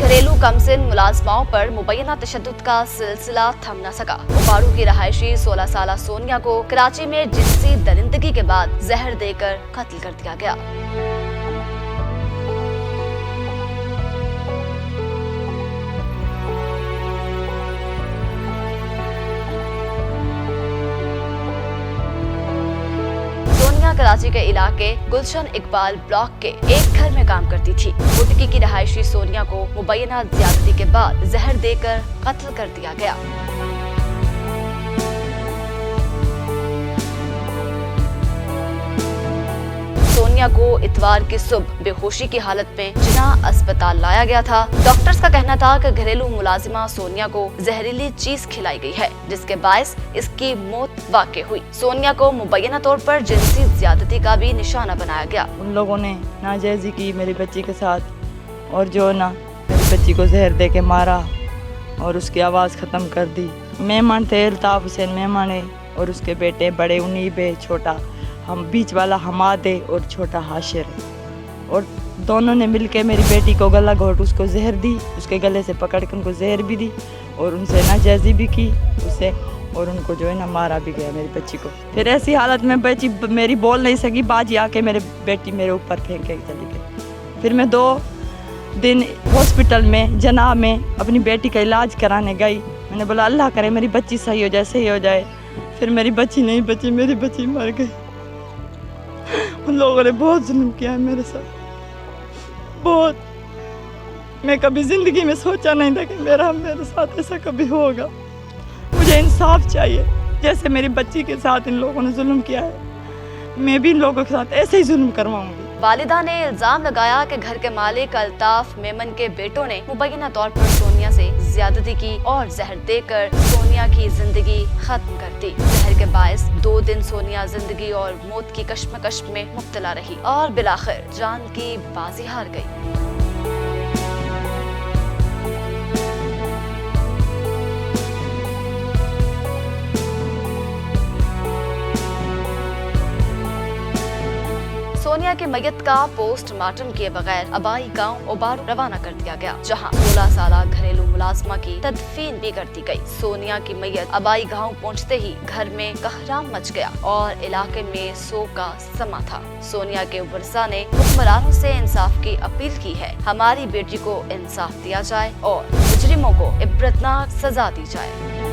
घरेलू कमसिन मुलाजमाओं पर मुबैना तशद्दुद का सिलसिला थम न सका। उबारू की रहायशी 16 साल सोनिया को कराची में जिनसी दरिंदगी के बाद जहर देकर कत्ल कर दिया गया। कराची के इलाके गुलशन इकबाल ब्लॉक के एक घर में काम करती थी। बुटकी की रहायशी सोनिया को मुबैना ज्यादती के बाद जहर देकर कत्ल कर दिया गया। सोनिया को इतवार की सुबह बेहोशी की हालत में जिन्ना अस्पताल लाया गया था। डॉक्टर्स का कहना था कि घरेलू मुलाजिमा सोनिया को जहरीली चीज खिलाई गई है, जिसके बायस इसकी मौत वाक़ई हुई। सोनिया को मुबैना तौर पर जिनसी ज्यादती का भी निशाना बनाया गया। उन लोगों ने नाजायजी की मेरी बच्ची के साथ और जो ना मेरी बच्ची को जहर दे के मारा और उसकी आवाज़ ख़त्म कर दी। मेहमान थे अल्ताफ़ हुसैन मेहमान है और उसके बेटे बड़े उनीब है, छोटा हम बीच वाला हमाद है और छोटा हाशिर है। और दोनों ने मिलके मेरी बेटी को गला घोट उसको जहर दी, उसके गले से पकड़ कर उनको जहर भी दी और उनसे नाजायजी भी की उसे, और उनको जो है ना मारा भी गया मेरी बच्ची को। फिर ऐसी हालत में बच्ची मेरी बोल नहीं सकी, बाजी आके मेरे बेटी मेरे ऊपर फेंक के चली गई। फिर मैं 2 दिन हॉस्पिटल में जना में अपनी बेटी का इलाज कराने गई। मैंने बोला अल्लाह करे मेरी बच्ची सही हो जाए, सही हो जाए। फिर मेरी बच्ची नहीं बची, मेरी बच्ची मर गई। उन लोगों ने बहुत जुल्म किया है मेरे साथ, बहुत। मैं कभी ज़िंदगी में सोचा नहीं था कि मेरे साथ ऐसा कभी होगा। मुझे इंसाफ चाहिए। जैसे मेरी बच्ची के साथ इन लोगों ने जुल्म किया है, मैं भी इन लोगों के साथ ऐसे ही जुल्म करवाऊंगी। वालिदा ने इल्जाम लगाया कि घर के मालिक अल्ताफ मेमन के बेटों ने मुबैना तौर पर सोनिया से ज्यादती की और जहर देकर सोनिया की जिंदगी खत्म कर दी। जहर के बायस 2 दिन सोनिया जिंदगी और मौत की कश्मकश में मुब्तला रही और बिलाखिर जान की बाजी हार गई। सोनिया के मयत का पोस्टमार्टम किए बगैर आबाई गांव उबारू रवाना कर दिया गया, जहां 16 साल घरेलू मुलाजमा की तदफीन भी कर दी गई। सोनिया की मयत आबाई गांव पहुंचते ही घर में कहराम मच गया और इलाके में शोक का समा था। सोनिया के वर्सा ने हुक्मरानों से इंसाफ की अपील की है। हमारी बेटी को इंसाफ दिया जाए और मुजरिमों को इबरतनाक सजा दी जाए।